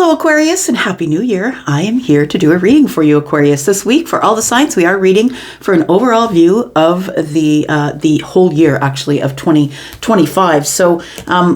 Hello, Aquarius, and Happy New Year. I am here to do a reading for you, Aquarius. This week, for all the signs, we are reading for an overall view of the whole year, actually, of 2025. So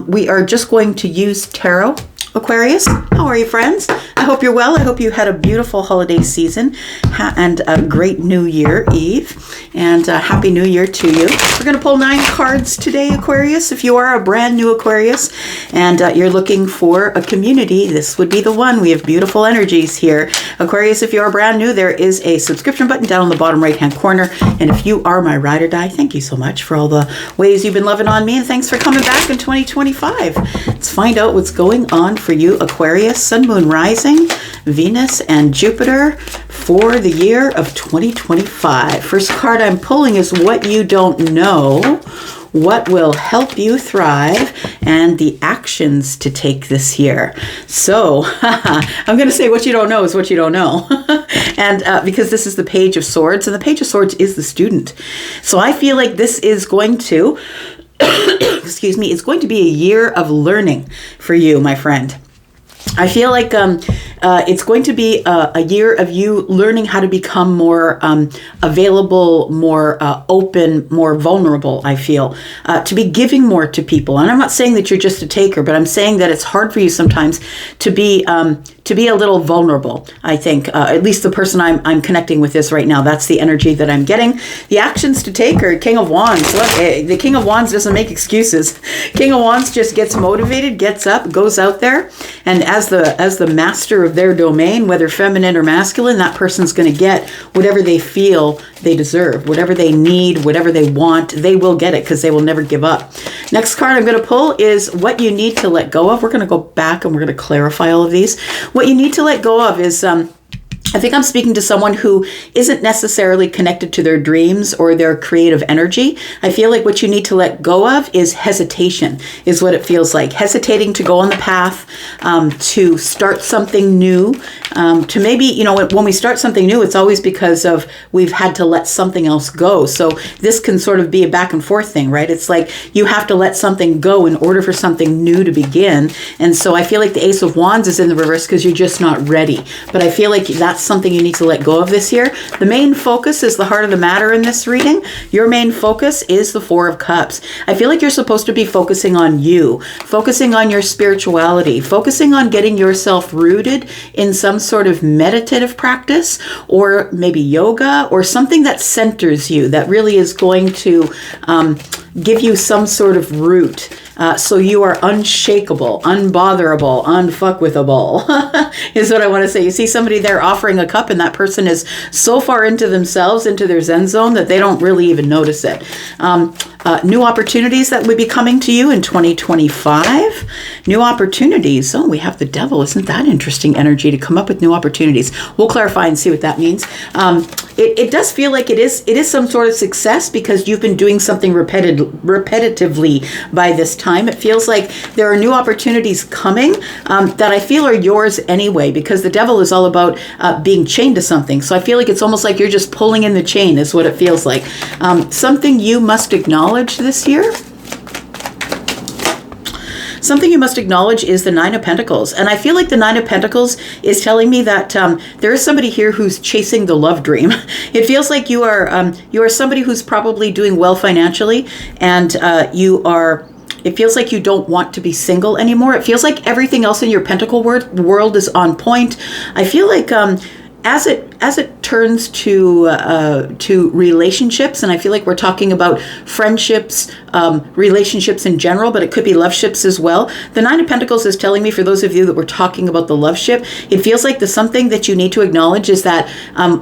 we are just going to use tarot. Aquarius, how are you, friends? I hope you're well. I hope you had a beautiful holiday season and a great New Year Eve, and Happy New Year to you. We're going to pull 9 cards today, Aquarius. If you are a brand new Aquarius and you're looking for a community, this would be the one. We have beautiful energies here. Aquarius, if you are brand new, there is a subscription button down in the bottom right-hand corner. And if you are my ride or die, thank you so much for all the ways you've been loving on me, and thanks for coming back in 2025. Let's find out what's going on for you, Aquarius, Sun, Moon, Rising, Venus, and Jupiter for the year of 2025. First card I'm pulling is What You Don't Know, What Will Help You Thrive, and the actions to take this year. So I'm going to say what you don't know is what you don't know. And because this is the Page of Swords, and the Page of Swords is the student. So I feel like this is going to excuse me, it's going to be a year of learning for you, my friend. I feel like it's going to be a year of you learning how to become more available, more open, more vulnerable, I feel, to be giving more to people. And I'm not saying that you're just a taker, but I'm saying that it's hard for you sometimes to be a little vulnerable, I think. At least the person I'm connecting with this right now, that's the energy that I'm getting. The actions to take are King of Wands. Look, the King of Wands doesn't make excuses. King of Wands just gets motivated, gets up, goes out there, and as the master of their domain, whether feminine or masculine, that person's going to get whatever they feel they deserve, whatever they need, whatever they want, they will get it because they will never give up. Next card I'm going to pull is What You Need to Let Go Of. We're going to go back and we're going to clarify all of these. What you need to let go of is I think I'm speaking to someone who isn't necessarily connected to their dreams or their creative energy. I feel like what you need to let go of is hesitation, is what it feels like. Hesitating to go on the path, to start something new, to maybe, when we start something new, it's always because of we've had to let something else go. So this can sort of be a back and forth thing, right? It's like you have to let something go in order for something new to begin. And so I feel like the Ace of Wands is in the reverse because you're just not ready. But I feel like that's something you need to let go of this year. The main focus is the heart of the matter in this reading. Your main focus is the Four of Cups. I feel like you're supposed to be focusing on you, focusing on your spirituality, focusing on getting yourself rooted in some sort of meditative practice, or maybe yoga, or something that centers you, that really is going to give you some sort of root. So you are unshakable, unbotherable, unfuckwithable, is what I want to say. You see somebody there offering a cup, and that person is so far into themselves, into their Zen zone, that they don't really even notice it. New opportunities that would be coming to you in 2025. New opportunities. Oh, we have the Devil. Isn't that interesting energy to come up with new opportunities? We'll clarify and see what that means. It does feel like it is some sort of success because you've been doing something repetitively by this time. It feels like there are new opportunities coming that I feel are yours anyway, because the Devil is all about being chained to something. So I feel like it's almost like you're just pulling in the chain is what it feels like. Something you must acknowledge this year. Something you must acknowledge is the Nine of Pentacles. And I feel like the Nine of Pentacles is telling me that there is somebody here who's chasing the love dream. It feels like you are somebody who's probably doing well financially, and it feels like you don't want to be single anymore. It feels like everything else in your pentacle world is on point. I feel like as it turns to relationships, and I feel like we're talking about friendships, relationships in general, but it could be love ships as well. The Nine of Pentacles is telling me, for those of you that were talking about the love ship, it feels like the something that you need to acknowledge is that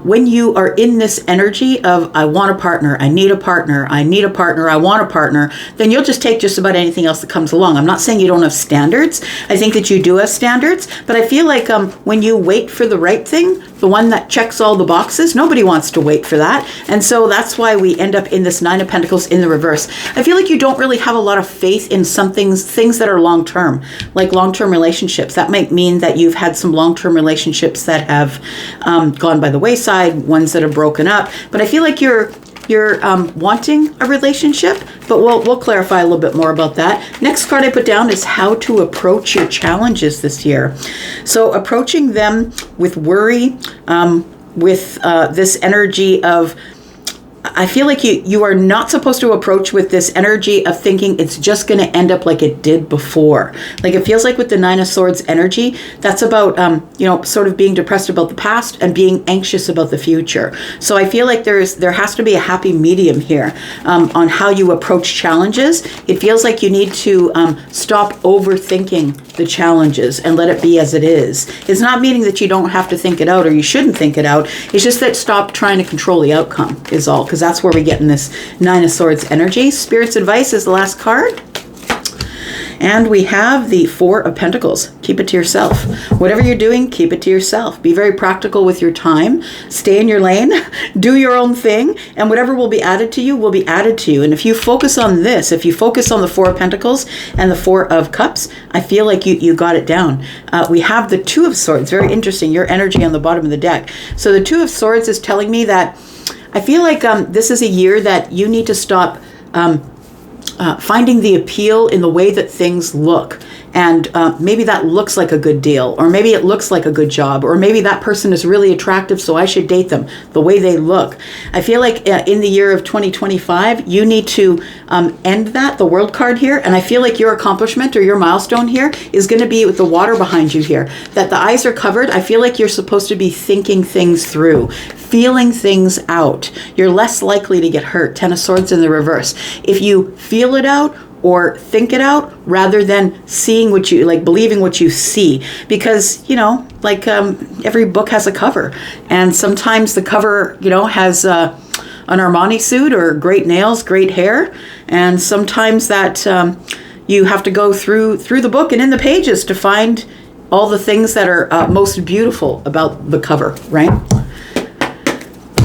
when you are in this energy of I want a partner, I need a partner, I need a partner, I want a partner, then you'll just take just about anything else that comes along. I'm not saying you don't have standards. I think that you do have standards, but I feel like when you wait for the right thing, the one that checks all the boxes, nobody wants to wait for that. And so that's why we end up in this Nine of Pentacles in the reverse. I feel like you don't really have a lot of faith in things that are long-term, like long-term relationships. That might mean that you've had some long-term relationships that have gone by the wayside, ones that have broken up. But I feel like you're you're wanting a relationship, but we'll clarify a little bit more about that. Next card I put down is how to approach your challenges this year. So approaching them with worry, with this energy of, I feel like you are not supposed to approach with this energy of thinking it's just going to end up like it did before. Like it feels like with the Nine of Swords energy, that's about, sort of being depressed about the past and being anxious about the future. So I feel like there has to be a happy medium here on how you approach challenges. It feels like you need to stop overthinking the challenges and let it be as it is. It's not meaning that you don't have to think it out or you shouldn't think it out. It's just that stop trying to control the outcome is all, because that's where we get in this Nine of Swords energy. Spirit's advice is the last card. And we have the Four of Pentacles. Keep it to yourself. Whatever you're doing, keep it to yourself. Be very practical with your time. Stay in your lane. Do your own thing. And whatever will be added to you will be added to you. And if you focus on this, if you focus on the Four of Pentacles and the Four of Cups, I feel like you got it down. We have the Two of Swords. Very interesting. Your energy on the bottom of the deck. So the Two of Swords is telling me that I feel like this is a year that you need to stop finding the appeal in the way that things look. And maybe that looks like a good deal, or maybe it looks like a good job, or maybe that person is really attractive, so I should date them the way they look. I feel like in the year of 2025, you need to end that, the World card here, and I feel like your accomplishment or your milestone here is going to be with the water behind you here, that the eyes are covered. I feel like you're supposed to be thinking things through, feeling things out. You're less likely to get hurt. Ten of Swords in the reverse. If you feel it out, or think it out rather than seeing what you, like believing what you see. Because, every book has a cover. And sometimes the cover, has an Armani suit or great nails, great hair. And sometimes that you have to go through the book and in the pages to find all the things that are most beautiful about the cover, right?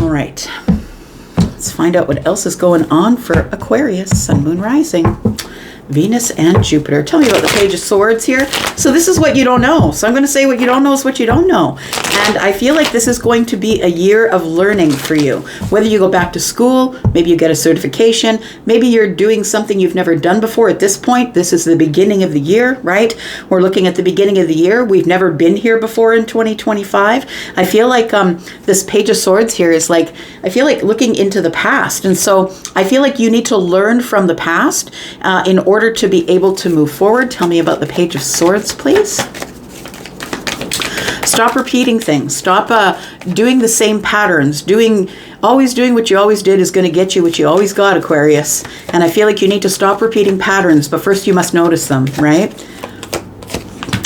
All right. Let's find out what else is going on for Aquarius, Sun, Moon, Rising, Venus, and Jupiter. Tell me about the Page of Swords here. So this is what you don't know. So I'm going to say what you don't know is what you don't know. And I feel like this is going to be a year of learning for you. Whether you go back to school, maybe you get a certification, maybe you're doing something you've never done before at this point. This is the beginning of the year, right? We're looking at the beginning of the year. We've never been here before in 2025. I feel like this Page of Swords here is like, I feel like looking into the past. And so I feel like you need to learn from the past in order to be able to move forward. Tell me about the Page of Swords, please. Stop repeating things. Stop doing the same patterns. Always doing what you always did is going to get you what you always got, Aquarius. And I feel like you need to stop repeating patterns, but first you must notice them, right?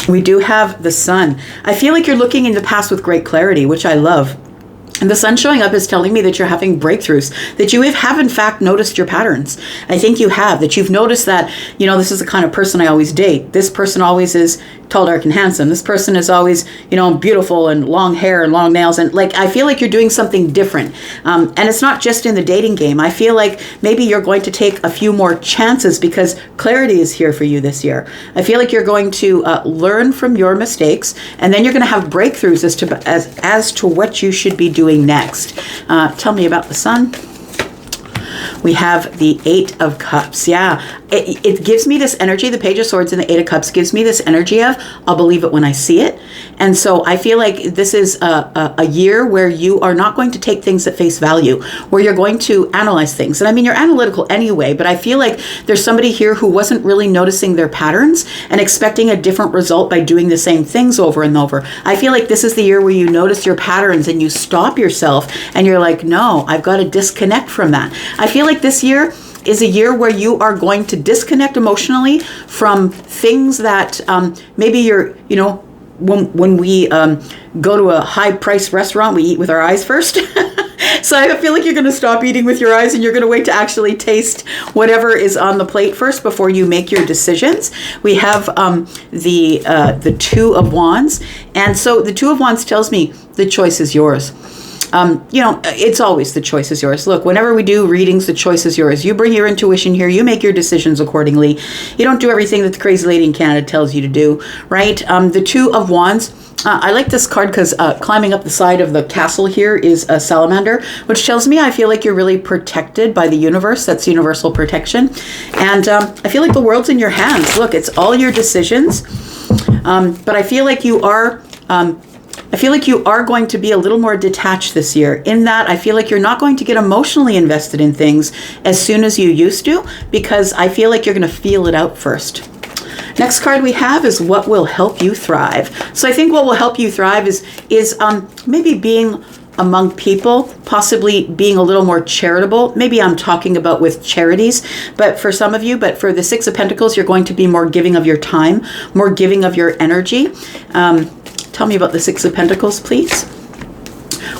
We do have the Sun. I feel like you're looking in the past with great clarity, which I love. And the Sun showing up is telling me that you're having breakthroughs, that you have in fact noticed your patterns. I think you have, that you've noticed that, this is the kind of person I always date. This person always is tall, dark, and handsome. This person is always, beautiful and long hair and long nails. And I feel like you're doing something different. And it's not just in the dating game. I feel like maybe you're going to take a few more chances because clarity is here for you this year. I feel like you're going to learn from your mistakes, and then you're going to have breakthroughs as to what you should be doing next. Tell me about the Sun. We have the Eight of Cups. Yeah, it gives me this energy. The Page of Swords and the Eight of Cups gives me this energy of, I'll believe it when I see it. And so I feel like this is a year where you are not going to take things at face value, where you're going to analyze things. And I mean, you're analytical anyway, but I feel like there's somebody here who wasn't really noticing their patterns and expecting a different result by doing the same things over and over. I feel like this is the year where you notice your patterns and you stop yourself and you're like, no, I've got to disconnect from that. I feel like this year is a year where you are going to disconnect emotionally from things that maybe you're, when we go to a high-priced restaurant, we eat with our eyes first. So I feel like you're going to stop eating with your eyes and you're going to wait to actually taste whatever is on the plate first before you make your decisions. We have the Two of Wands. And so the Two of Wands tells me the choice is yours. It's always the choice is yours. Look, whenever we do readings, the choice is yours. You bring your intuition here. You make your decisions accordingly. You don't do everything that the crazy lady in Canada tells you to do, right? The Two of Wands I like this card because climbing up the side of the castle here is a salamander, which tells me I feel like you're really protected by the universe. That's universal protection. And I feel like the world's in your hands. Look, it's all your decisions. But I feel like you are... I feel like you are going to be a little more detached this year. In that, I feel like you're not going to get emotionally invested in things as soon as you used to, because I feel like you're going to feel it out first. Next card we have is what will help you thrive. So I think what will help you thrive is maybe being among people, possibly being a little more charitable. Maybe I'm talking about with charities, but for some of you, but for the Six of Pentacles, you're going to be more giving of your time, more giving of your energy. Tell me about the Six of Pentacles, please.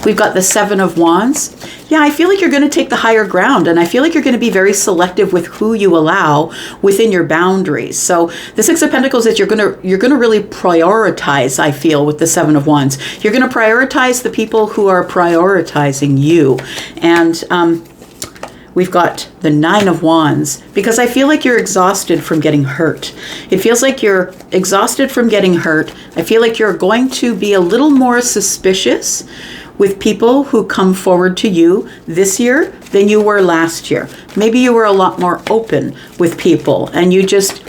We've got the Seven of Wands. Yeah, I feel like you're going to take the higher ground, and I feel like you're going to be very selective with who you allow within your boundaries. So the Six of Pentacles is you're going to really prioritize, I feel, with the Seven of Wands. You're going to prioritize the people who are prioritizing you. And we've got the Nine of Wands, because I feel like you're exhausted from getting hurt. It feels like you're exhausted from getting hurt. I feel like you're going to be a little more suspicious with people who come forward to you this year than you were last year. Maybe you were a lot more open with people and you just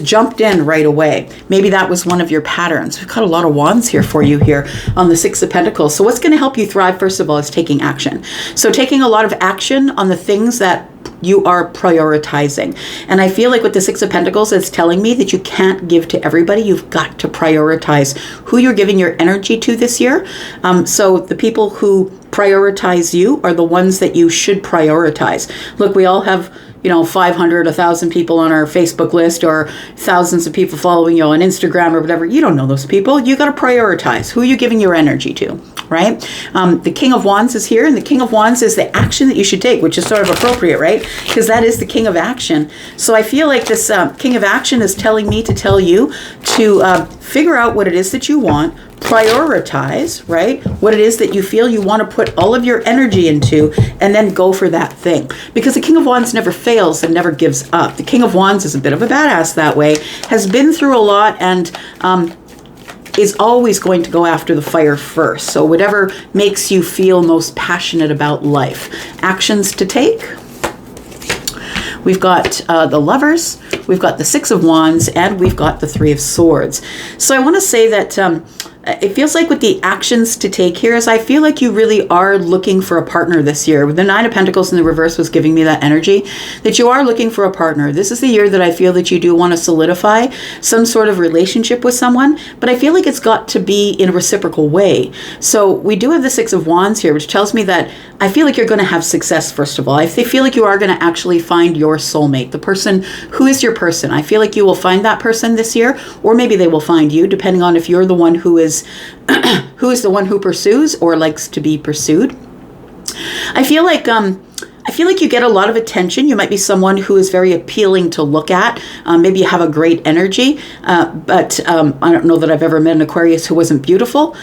jumped in right away. Maybe that was one of your patterns. We've got a lot of wands here for you here on the Six of Pentacles. So what's going to help you thrive, first of all, is taking action. So taking a lot of action on the things that you are prioritizing. And I feel like with the Six of Pentacles, it's telling me that you can't give to everybody. You've got to prioritize who you're giving your energy to this year. So the people who prioritize you are the ones that you should prioritize. Look, we all have 500, 1,000 people on our Facebook list, or thousands of people following you on Instagram or whatever. You don't know those people. You got to prioritize who you're giving your energy to, right? The King of Wands is here, and the King of Wands is the action that you should take, which is sort of appropriate, right? Because that is the King of Action. So I feel like this King of Action is telling me to tell you to figure out what it is that you want, prioritize, right? What it is that you feel you want to put all of your energy into, and then go for that thing. Because the King of Wands never fails and never gives up. The King of Wands is a bit of a badass that way, has been through a lot, and is always going to go after the fire first. So whatever makes you feel most passionate about life. Actions to take. We've got the Lovers, we've got the Six of Wands, and we've got the Three of Swords. So I want to say that it feels like with the actions to take here is I feel like you really are looking for a partner this year. The Nine of Pentacles in the reverse was giving me that energy that you are looking for a partner. This is the year that I feel that you do want to solidify some sort of relationship with someone, but I feel like it's got to be in a reciprocal way. So we do have the Six of Wands here, which tells me that I feel like you're going to have success, first of all. I feel like you are going to actually find your soulmate, the person who is your person. I feel like you will find that person this year, or maybe they will find you, depending on if you're the one who is the one who pursues or likes to be pursued. I feel like you get a lot of attention. You might be someone who is very appealing to look at. Maybe you have a great energy, but I don't know that I've ever met an Aquarius who wasn't beautiful,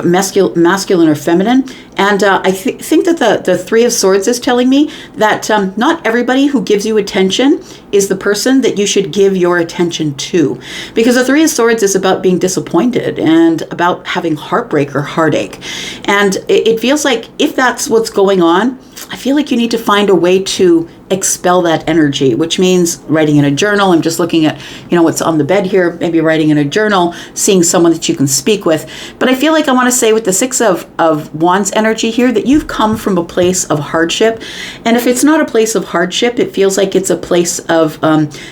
masculine or feminine. And I think that the Three of Swords is telling me that not everybody who gives you attention is the person that you should give your attention to. Because the Three of Swords is about being disappointed and about having heartbreak or heartache. And it feels like if that's what's going on, I feel like you need to find a way to expel that energy, which means writing in a journal. I'm just looking at, what's on the bed here, maybe writing in a journal, seeing someone that you can speak with. But I feel like I want to say with the Six of Wands energy here that you've come from a place of hardship. And if it's not a place of hardship, it feels like it's a place of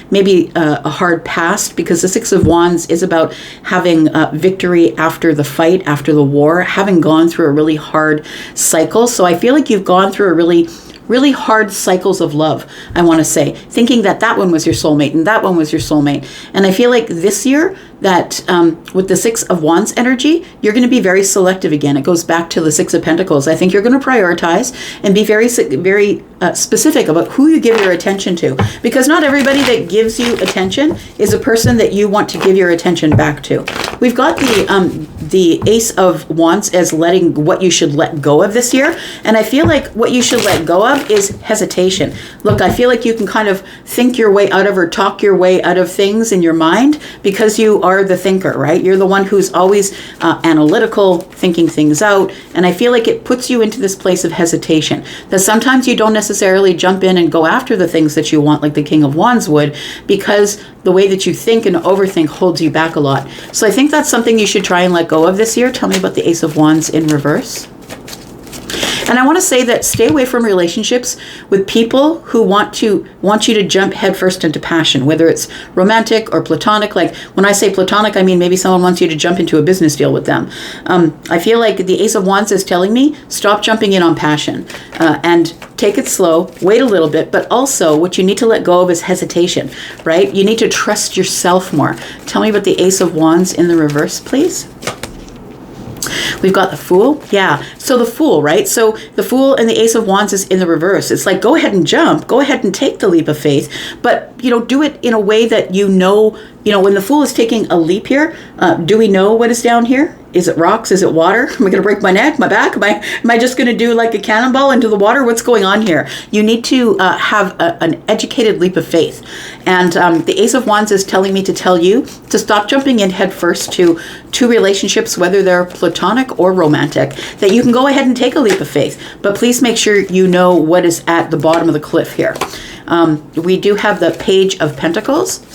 maybe a hard past, because the Six of Wands is about having victory after the fight, after the war, having gone through a really hard cycle. So I feel like you've gone through a really hard cycles of love, I want to say, thinking that one was your soulmate and that one was your soulmate. And I feel like this year that with the Six of Wands energy, you're going to be very selective again. It goes back to the Six of Pentacles. I think you're going to prioritize and be very specific about who you give your attention to, because not everybody that gives you attention is a person that you want to give your attention back to. We've got the Ace of Wands as letting what you should let go of this year. And I feel like what you should let go above is hesitation. Look, I feel like you can kind of think your way out of or talk your way out of things in your mind because you are the thinker, right? You're the one who's always analytical, thinking things out. And I feel like it puts you into this place of hesitation. That sometimes you don't necessarily jump in and go after the things that you want like the King of Wands would, because the way that you think and overthink holds you back a lot. So I think that's something you should try and let go of this year. Tell me about the Ace of Wands in reverse. And I want to say that stay away from relationships with people who want you to jump headfirst into passion, whether it's romantic or platonic. Like when I say platonic, I mean maybe someone wants you to jump into a business deal with them. I feel like the Ace of Wands is telling me, stop jumping in on passion and take it slow, wait a little bit, but also what you need to let go of is hesitation, right? You need to trust yourself more. Tell me about the Ace of Wands in the reverse, please. We've got the Fool. Yeah. So the Fool, right? So the Fool and the Ace of Wands is in the reverse. It's like, go ahead and jump. Go ahead and take the leap of faith. But, do it in a way that when the Fool is taking a leap here, do we know what is down here? Is it rocks? Is it water? Am I going to break my neck, my back? Am I just going to do like a cannonball into the water? What's going on here? You need to have an educated leap of faith. And the Ace of Wands is telling me to tell you to stop jumping in head first to relationships, whether they're platonic or romantic, that you can go ahead and take a leap of faith. But please make sure you know what is at the bottom of the cliff here. We do have the Page of Pentacles.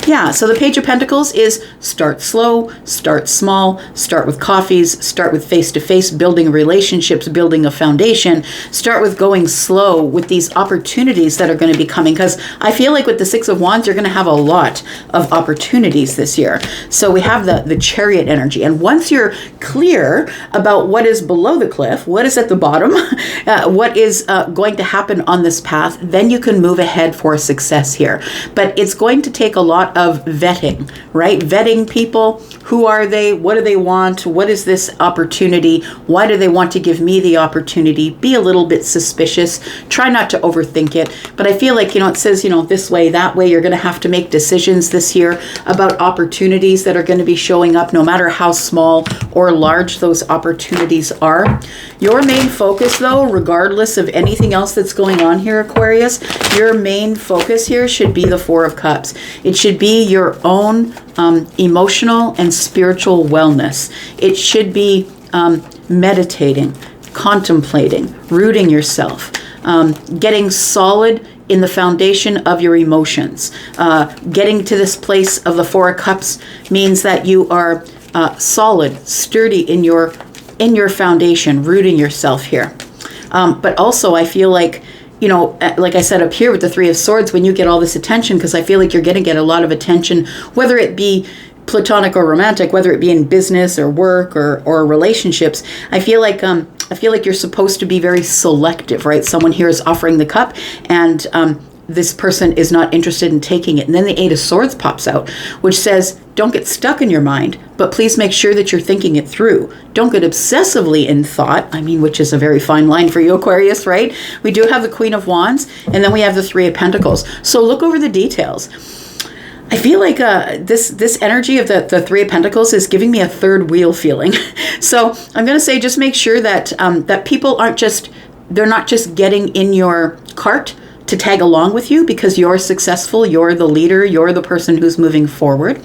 Yeah, so the Page of Pentacles is start slow, start small, start with coffees, start with face-to-face, building relationships, building a foundation, start with going slow with these opportunities that are going to be coming. Because I feel like with the Six of Wands, you're going to have a lot of opportunities this year. So we have the Chariot energy. And once you're clear about what is below the cliff, what is at the bottom, what is going to happen on this path, then you can move ahead for success here. But it's going to take a lot of vetting, right? Vetting people. Who are they? What do they want? What is this opportunity? Why do they want to give me the opportunity? Be a little bit suspicious. Try not to overthink it. But I feel like, it says, this way, that way, you're going to have to make decisions this year about opportunities that are going to be showing up, no matter how small or large those opportunities are. Your main focus, though, regardless of anything else that's going on here, Aquarius, your main focus here should be the Four of Cups. It should be your own emotional and spiritual wellness. It should be meditating, contemplating, rooting yourself, getting solid in the foundation of your emotions. Getting to this place of the Four of Cups means that you are solid, sturdy in your foundation, rooting yourself here. But also I feel like, like I said up here with the Three of Swords, when you get all this attention, because I feel like you're going to get a lot of attention, whether it be platonic or romantic, whether it be in business or work or relationships, I feel like you're supposed to be very selective, right? Someone here is offering the cup and this person is not interested in taking it. And then the Eight of Swords pops out, which says, don't get stuck in your mind, but please make sure that you're thinking it through. Don't get obsessively in thought, which is a very fine line for you, Aquarius, right? We do have the Queen of Wands, and then we have the Three of Pentacles. So look over the details. I feel like this energy of the Three of Pentacles is giving me a third wheel feeling. So I'm going to say, just make sure that that people they're not just getting in your cart to tag along with you because you're successful, you're the leader, you're the person who's moving forward.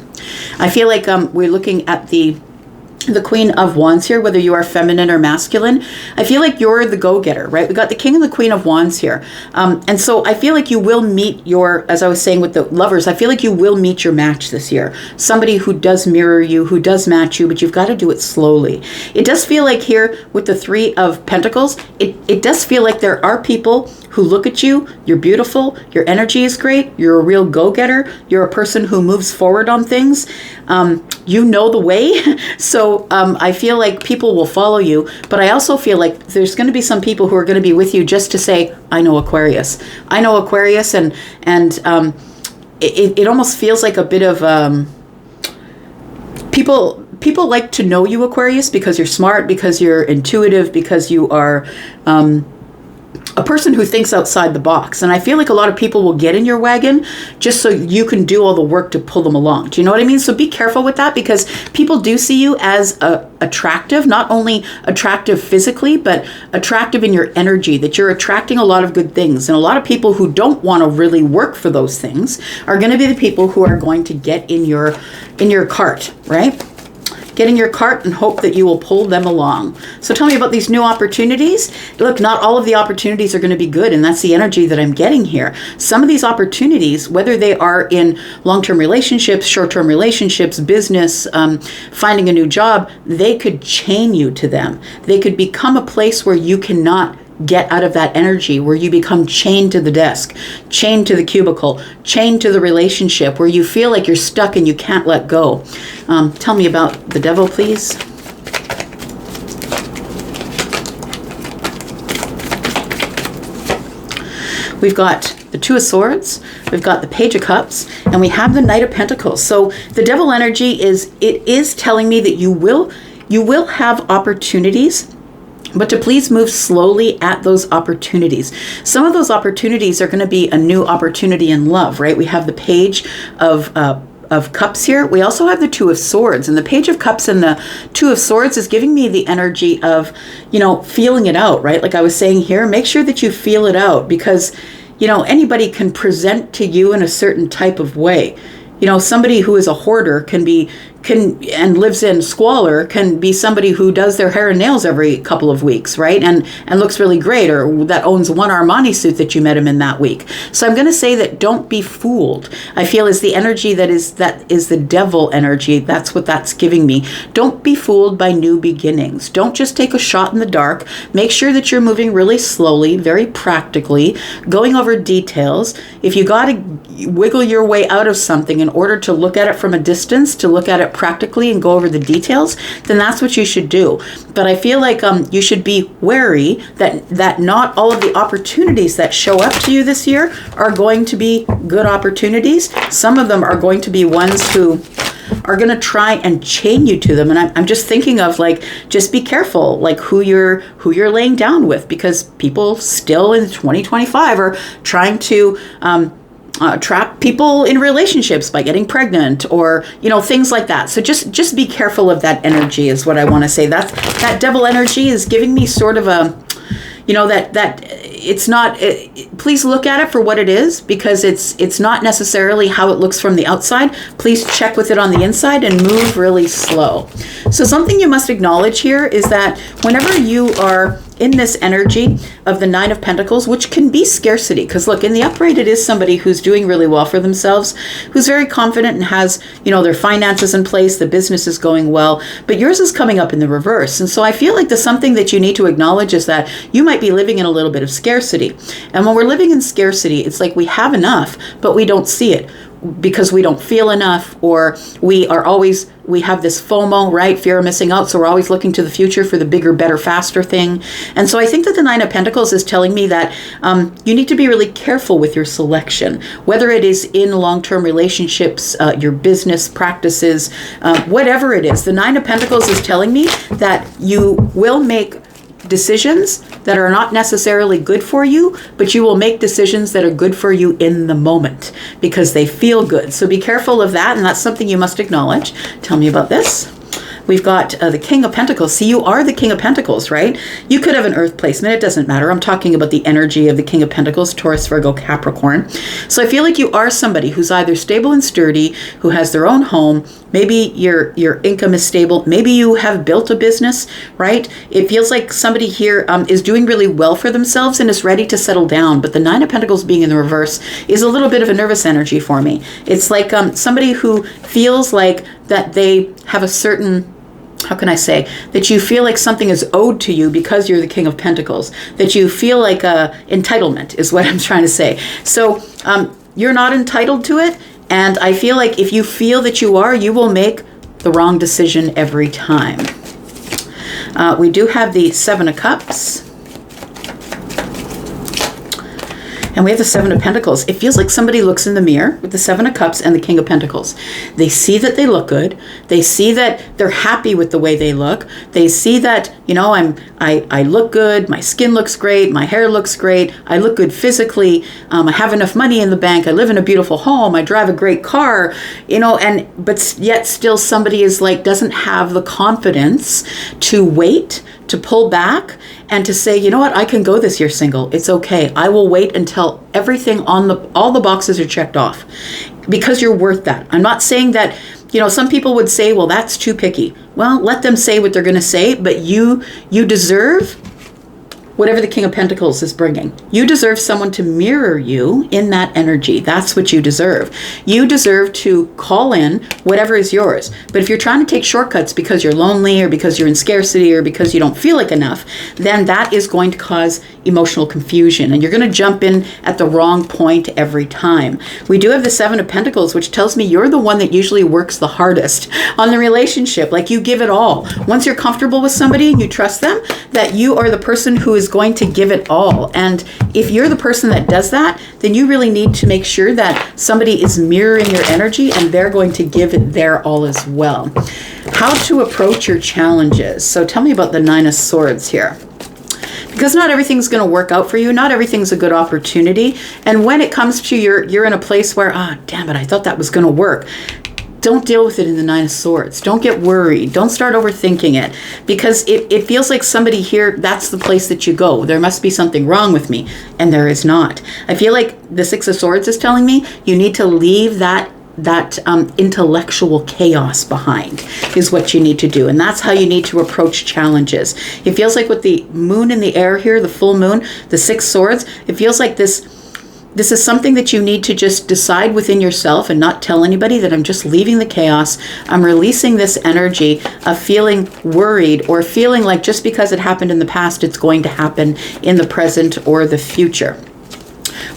I feel like we're looking at the Queen of Wands here, whether you are feminine or masculine. I feel like you're the go-getter, right? We got the King and the Queen of Wands here. And so I feel like you will meet as I was saying with the lovers, I feel like you will meet your match this year. Somebody who does mirror you, who does match you, but you've got to do it slowly. It does feel like here with the Three of Pentacles, it does feel like there are people who look at you, you're beautiful, your energy is great, you're a real go-getter, you're a person who moves forward on things, you know the way, so I feel like people will follow you, but I also feel like there's going to be some people who are going to be with you just to say, I know Aquarius. I know Aquarius, and it almost feels like a bit of, people like to know you, Aquarius, because you're smart, because you're intuitive, because you are, a person who thinks outside the box. And I feel like a lot of people will get in your wagon just so you can do all the work to pull them along. Do you know what I mean? So be careful with that, because people do see you as attractive, not only attractive physically, but attractive in your energy, that you're attracting a lot of good things. And a lot of people who don't want to really work for those things are going to be the people who are going to get in your cart, right? Get in your cart and hope that you will pull them along. So tell me about these new opportunities. Look, not all of the opportunities are going to be good, and that's the energy that I'm getting here. Some of these opportunities, whether they are in long-term relationships, short-term relationships, business, finding a new job, they could chain you to them. They could become a place where you cannot get out of that energy, where you become chained to the desk, chained to the cubicle, chained to the relationship, where you feel like you're stuck and you can't let go. Tell me about the devil, please. We've got the Two of Swords, we've got the Page of Cups, and we have the Knight of Pentacles. So the devil energy is telling me that you will have opportunities, but to please move slowly at those opportunities. Some of those opportunities are going to be a new opportunity in love, right? We have the Page of Cups here. We also have the Two of Swords, and the Page of Cups and the Two of Swords is giving me the energy of, feeling it out, right? Like I was saying here, make sure that you feel it out, because, anybody can present to you in a certain type of way. Somebody who is a hoarder can and lives in squalor can be somebody who does their hair and nails every couple of weeks, right? And looks really great, or that owns one Armani suit that you met him in that week. So I'm going to say that don't be fooled. I feel is the energy that is the devil energy. That's what that's giving me. Don't be fooled by new beginnings. Don't just take a shot in the dark. Make sure that you're moving really slowly, very practically, going over details. If you got to wiggle your way out of something in order to look at it from a distance, to look at it practically and go over the details, then that's what you should do. But I feel like you should be wary that not all of the opportunities that show up to you this year are going to be good opportunities. Some of them are going to be ones who are going to try and chain you to them. And I'm just thinking of, like, just be careful, like who you're laying down with, because people still in 2025 are trying to trap people in relationships by getting pregnant, or things like that. So just be careful of that energy is what I want to say. That devil energy is giving me sort of a that it's not, please look at it for what it is, because it's not necessarily how it looks from the outside. Please check with it on the inside and move really slow. So something you must acknowledge here is that whenever you are in this energy of the Nine of Pentacles, which can be scarcity, because look, in the upright, it is somebody who's doing really well for themselves, who's very confident and has, their finances in place, the business is going well, but yours is coming up in the reverse. And so I feel like there's something that you need to acknowledge is that you might be living in a little bit of scarcity. And when we're living in scarcity, it's like we have enough, but we don't see it, because we don't feel enough, or we have this FOMO, right? Fear of missing out. So we're always looking to the future for the bigger, better, faster thing. And so I think that the Nine of Pentacles is telling me that you need to be really careful with your selection, whether it is in long-term relationships, your business practices, whatever it is. The Nine of Pentacles is telling me that you will make decisions that are not necessarily good for you, but you will make decisions that are good for you in the moment because they feel good. So be careful of that, and that's something you must acknowledge. Tell me about this. We've got the King of Pentacles. See, you are the King of Pentacles, right? You could have an Earth placement. It doesn't matter. I'm talking about the energy of the King of Pentacles, Taurus, Virgo, Capricorn. So I feel like you are somebody who's either stable and sturdy, who has their own home. Maybe your income is stable. Maybe you have built a business, right? It feels like somebody here is doing really well for themselves and is ready to settle down. But the Nine of Pentacles being in the reverse is a little bit of a nervous energy for me. It's like somebody who feels like that they have a certain, how can I say, that you feel like something is owed to you because you're the King of Pentacles, that you feel like entitlement is what I'm trying to say. So you're not entitled to it. And I feel like if you feel that you are, you will make the wrong decision every time. We do have the Seven of Cups. And we have the Seven of Pentacles. It feels like somebody looks in the mirror with the Seven of Cups and the King of Pentacles. They see that they look good. They see that they're happy with the way they look. They see that, I look good. My skin looks great. My hair looks great. I look good physically. I have enough money in the bank. I live in a beautiful home. I drive a great car, but yet still somebody is like, doesn't have the confidence to wait, to pull back, and to say, you know what, I can go this year single. It's okay. I will wait until everything all the boxes are checked off, because you're worth that. I'm not saying that, some people would say, well, that's too picky. Well, let them say what they're going to say, but you deserve whatever the King of Pentacles is bringing. You deserve someone to mirror you in that energy. That's what you deserve. You deserve to call in whatever is yours. But if you're trying to take shortcuts because you're lonely, or because you're in scarcity, or because you don't feel like enough, then that is going to cause emotional confusion, and you're going to jump in at the wrong point every time. We do have the Seven of Pentacles, which tells me you're the one that usually works the hardest on the relationship. Like, you give it all. Once you're comfortable with somebody and you trust them, that you are the person who is going to give it all. And if you're the person that does that, then you really need to make sure that somebody is mirroring your energy, and they're going to give it their all as well. How to approach your challenges. So tell me about the Nine of Swords here. Because not everything's going to work out for you. Not everything's a good opportunity. And when it comes to you're in a place where, damn it, I thought that was going to work. Don't deal with it in the Nine of Swords. Don't get worried. Don't start overthinking it, because it feels like somebody here, that's the place that you go. There must be something wrong with me, and there is not. I feel like the Six of Swords is telling me you need to leave that intellectual chaos behind, is what you need to do. And that's how you need to approach challenges. It feels like with the moon in the air here, the full moon, the Six Swords, it feels like this is something that you need to just decide within yourself and not tell anybody, that I'm just leaving the chaos. I'm releasing this energy of feeling worried, or feeling like just because it happened in the past, it's going to happen in the present or the future.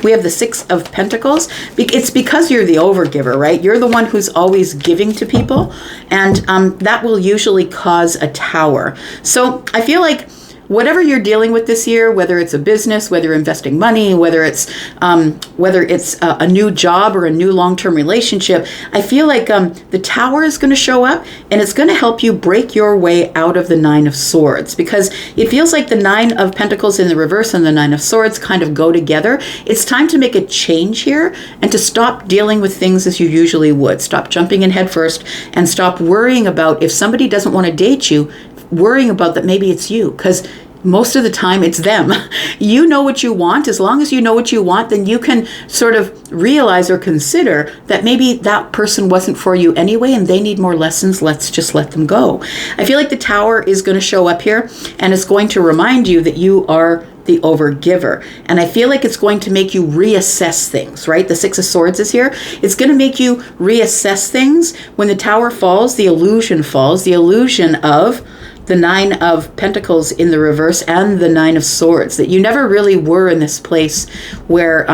We have the Six of Pentacles. It's because you're the overgiver, right? You're the one who's always giving to people, and that will usually cause a tower. So I feel like whatever you're dealing with this year, whether it's a business, whether you're investing money, whether it's a new job or a new long-term relationship, I feel like the Tower is going to show up, and it's going to help you break your way out of the Nine of Swords, because it feels like the Nine of Pentacles in the reverse and the Nine of Swords kind of go together. It's time to make a change here, and to stop dealing with things as you usually would. Stop jumping in head first, and stop worrying about if somebody doesn't want to date you, worrying about that maybe it's you, because most of the time it's them. You know what you want. As long as you know what you want, then you can sort of realize or consider that maybe that person wasn't for you anyway, and they need more lessons. Let's just let them go. I feel like the Tower is going to show up here, and it's going to remind you that you are the overgiver. And I feel like it's going to make you reassess things, right? The Six of Swords is here. It's going to make you reassess things. When the Tower falls, the illusion falls, the illusion of the Nine of Pentacles in the reverse and the Nine of Swords, that you never really were in this place where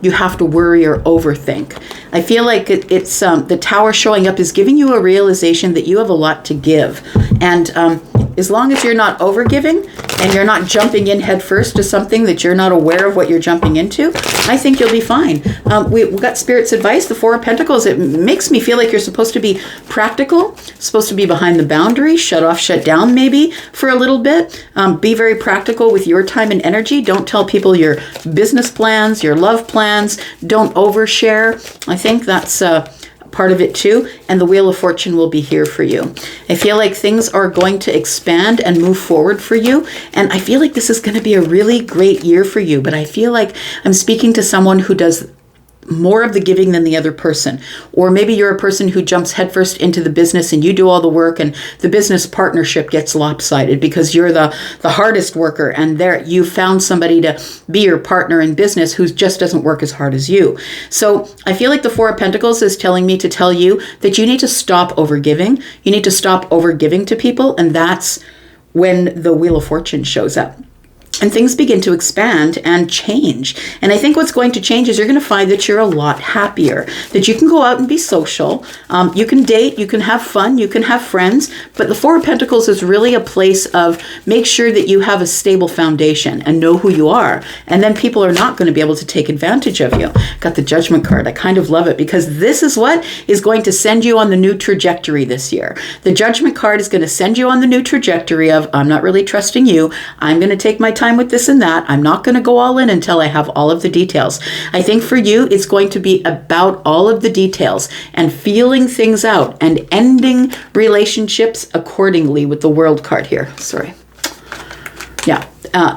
you have to worry or overthink. I feel like it's the Tower showing up is giving you a realization that you have a lot to give. And as long as you're not overgiving and you're not jumping in head first to something that you're not aware of what you're jumping into, I think you'll be fine. We've got Spirit's advice, the Four of Pentacles. It makes me feel like you're supposed to be practical, supposed to be behind the boundary, shut off, shut down maybe for a little bit. Be very practical with your time and energy. Don't tell people your business plans, your love plans. Don't overshare. I think that's part of it too. And the Wheel of Fortune will be here for you. I feel like things are going to expand and move forward for you. And I feel like this is going to be a really great year for you. But I feel like I'm speaking to someone who does more of the giving than the other person. Or maybe you're a person who jumps headfirst into the business and you do all the work, and the business partnership gets lopsided because you're the hardest worker, and there you found somebody to be your partner in business who just doesn't work as hard as you. So I feel like the Four of Pentacles is telling me to tell you that you need to stop overgiving. You need to stop overgiving to people, and that's when the Wheel of Fortune shows up. and things begin to expand and change. And I think what's going to change is you're going to find that you're a lot happier, that you can go out and be social, you can date, you can have fun, you can have friends. But the Four of Pentacles is really a place of make sure that you have a stable foundation and know who you are. And then people are not going to be able to take advantage of you. Got the Judgment card. I kind of love it because this is what is going to send you on the new trajectory this year. The Judgment card is going to send you on the new trajectory of, I'm not really trusting you. I'm going to take my time with this and that. I'm not going to go all in until I have all of the details. I think for you, it's going to be about all of the details and feeling things out and ending relationships accordingly with the World card here. Sorry. Yeah.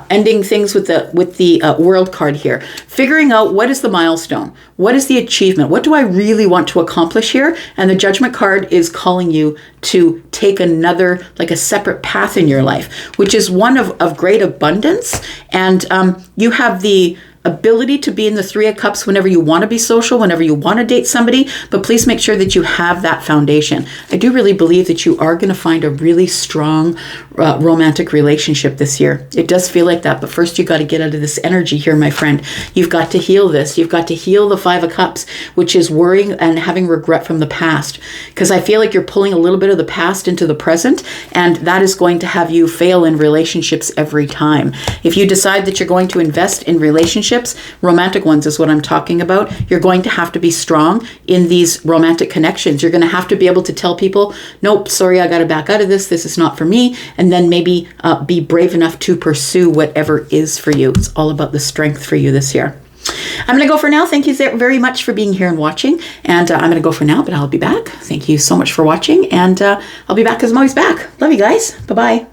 Ending things with the World card here. Figuring out what is the milestone? What is the achievement? What do I really want to accomplish here? And the Judgment card is calling you to take another, like a separate path in your life, which is one of great abundance. And you have the ability to be in the Three of Cups whenever you want to be social, whenever you want to date somebody, but please make sure that you have that foundation. I do really believe that you are going to find a really strong romantic relationship this year. It does feel like that, but first you got to get out of this energy here, my friend. You've got to heal this. You've got to heal the Five of Cups, which is worrying and having regret from the past, because I feel like you're pulling a little bit of the past into the present, and that is going to have you fail in relationships every time. If you decide that you're going to invest in relationships, romantic ones is what I'm talking about, you're going to have to be strong in these romantic connections. You're going to have to be able to tell people, nope, sorry, I got to back out of this. This is not for me. And then maybe be brave enough to pursue whatever is for you. It's all about the strength for you this year. I'm going to go for now. Thank you very much for being here and watching. And I'm going to go for now, but I'll be back. Thank you so much for watching. And I'll be back because I'm always back. Love you guys. Bye-bye.